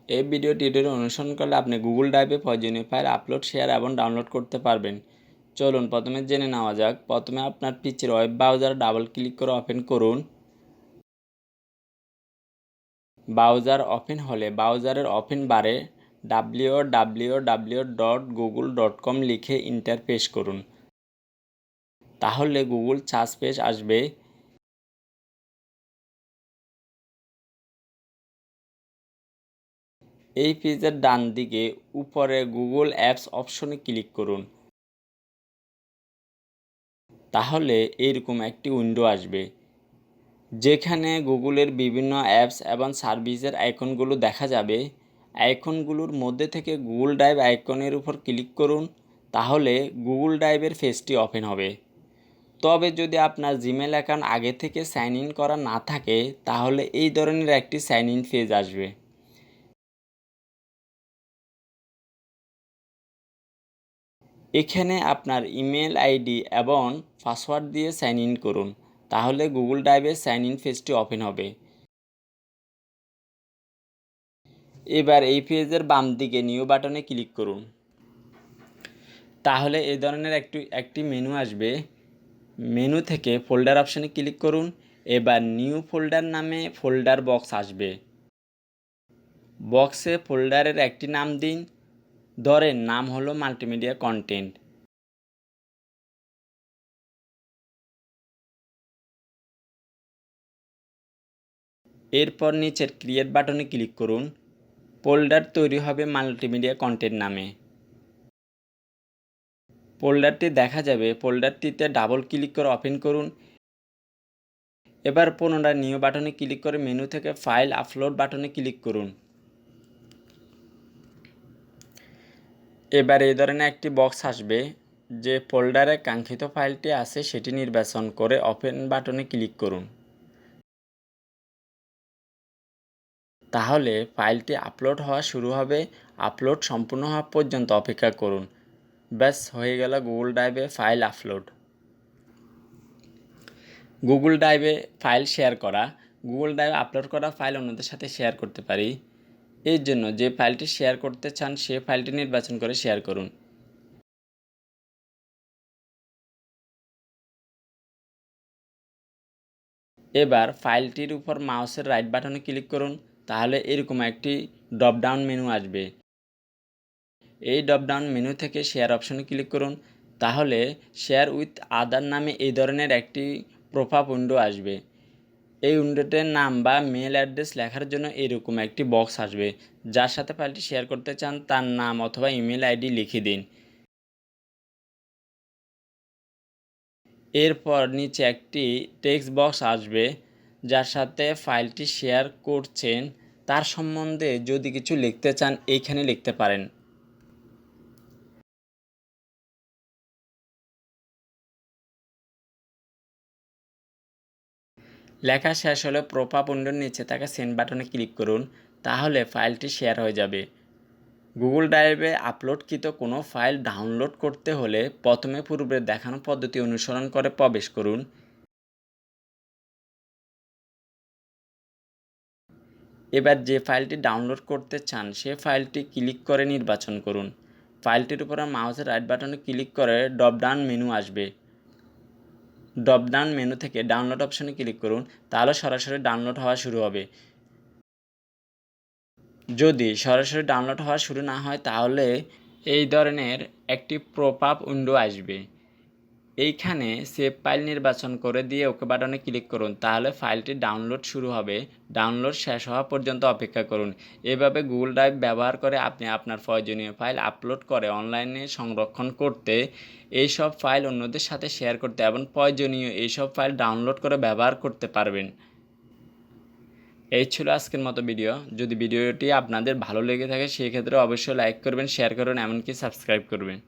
এই video tutorial অনুসরণ করলে আপনি গুগল ড্রাইভে প্রয়োজনীয় ফাইল আপলোড, শেয়ার এবং ডাউনলোড করতে পারবেন। চলুন প্রথমে জেনে নেওয়া যাক। প্রথমে আপনার পিসির ওয়েব ব্রাউজার ডাবল ক্লিক করে ওপেন করুন। ব্রাউজার ওপেন হলে ব্রাউজারের ওপেন বারে www.google.com লিখে এন্টার প্রেস করুন। তাহলে গুগল সার্চ পেজ আসবে। এই পেজের ডান দিকে উপরে গুগল অ্যাপস অপশনে ক্লিক করুন। তাহলে এইরকম একটি উইন্ডো আসবে, যেখানে গুগলের বিভিন্ন অ্যাপস এবং সার্ভিসের আইকনগুলো দেখা যাবে। আইকনগুলোর মধ্যে থেকে গুগল ড্রাইভ আইকনের উপর ক্লিক করুন। তাহলে গুগল ড্রাইভের পেজটি ওপেন হবে। তবে যদি আপনার জিমেল অ্যাকাউন্ট আগে থেকে সাইন ইন করা না থাকে, তাহলে এই ধরনের একটি সাইন ইন পেজ আসবে। এখানে আপনার ইমেল আইডি এবং পাসওয়ার্ড দিয়ে সাইন ইন করুন। তাহলে গুগল ড্রাইভের সাইন ইন পেজটি ওপেন হবে। এবার এই পেজের বাম দিকে নিউ বাটনে ক্লিক করুন। তাহলে এই ধরনের একটি মেনু আসবে। মেনু থেকে ফোল্ডার অপশানে ক্লিক করুন। এবার নিউ ফোল্ডার নামে ফোল্ডার বক্স আসবে। বক্সে ফোল্ডারের একটি নাম দিন। ধরেন নাম হলো মাল্টিমিডিয়া কন্টেন্ট। এরপর নিচের ক্রিয়েট বাটনে ক্লিক করুন। ফোল্ডার তৈরি হবে মাল্টিমিডিয়া কন্টেন্ট নামে। ফোল্ডারটি দেখা যাবে। ফোল্ডারটিতে ডাবল ক্লিক করে ওপেন করুন। এবার পুনরায় নিউ বাটনে ক্লিক করে মেনু থেকে ফাইল আপলোড বাটনে ক্লিক করুন। এবার এই ধরনের একটি বক্স আসবে। যে ফোল্ডারে কাঙ্ক্ষিত ফাইলটি আছে সেটি নির্বাচন করে ওপেন বাটনে ক্লিক করুন। তাহলে ফাইলটি আপলোড হওয়া শুরু হবে। আপলোড সম্পূর্ণ হওয়া পর্যন্ত অপেক্ষা করুন। ব্যাস, হয়ে গেল গুগল ড্রাইভে ফাইল আপলোড। গুগল ড্রাইভে ফাইল শেয়ার করা। গুগল ড্রাইভে আপলোড করা ফাইল অন্যদের সাথে শেয়ার করতে পারি। এর জন্য যে ফাইলটি শেয়ার করতে চান সে ফাইলটি নির্বাচন করে শেয়ার করুন। এবার ফাইলটির উপর মাউসের রাইট বাটনে ক্লিক করুন। তাহলে এরকম একটি ড্রপ ডাউন মেনু আসবে। এই ড্রপ ডাউন মেনু থেকে শেয়ার অপশনে ক্লিক করুন। তাহলে শেয়ার উইথ আদার নামে এই ধরনের একটি পপআপ উইন্ডো আসবে। এই উইন্ডোতে নাম বা মেল অ্যাড্রেস লেখার জন্য এরকম একটি বক্স আসবে। যার সাথে ফাইলটি শেয়ার করতে চান তার নাম অথবা ইমেল আইডি লিখে দিন। এরপর নিচে একটি টেক্সট বক্স আসবে, যার সাথে ফাইলটি শেয়ার করছেন তার সম্বন্ধে যদি কিছু লিখতে চান এইখানে লিখতে পারেন। লেখা শেষ হলে পপআপ উইন্ডোর নিচে থাকা সেন্ড বাটনে ক্লিক করুন। তাহলে ফাইলটি শেয়ার হয়ে যাবে। গুগল ড্রাইভে আপলোডকৃত কোনো ফাইল ডাউনলোড করতে হলে প্রথমে পূর্বে দেখানো পদ্ধতি অনুসরণ করে প্রবেশ করুন। এবার যে ফাইলটি ডাউনলোড করতে চান সে ফাইলটি ক্লিক করে নির্বাচন করুন। ফাইলটির উপরে মাউসের রাইট বাটনে ক্লিক করে ড্রপ ডাউন মেনু আসবে। ড্রপ ডাউন মেনু থেকে ডাউনলোড অপশনে ক্লিক করুন। তাহলে সরাসরি ডাউনলোড হওয়া শুরু হবে। যদি সরাসরি ডাউনলোড হওয়া শুরু না হয় তাহলে এই ধরনের একটি পপআপ উইন্ডো আসবে। এইখানে সেভ ফাইল নির্বাচন করে দিয়ে ওকে বাটনে ক্লিক করুন। তাহলে ফাইলটি ডাউনলোড শুরু হবে। ডাউনলোড শেষ হওয়া পর্যন্ত অপেক্ষা করুন। এভাবে গুগল ড্রাইভ ব্যবহার করে আপনি আপনার প্রয়োজনীয় ফাইল আপলোড করে অনলাইনে সংরক্ষণ করতে, এইসব ফাইল অন্যদের সাথে শেয়ার করতে এবং প্রয়োজনীয় এইসব ফাইল ডাউনলোড করে ব্যবহার করতে পারবেন। এই ছিল আজকের মতো ভিডিও। যদি ভিডিওটি আপনাদের ভালো লেগে থাকে সেক্ষেত্রে অবশ্যই লাইক করবেন, শেয়ার করবেন, এমনকি সাবস্ক্রাইব করবেন।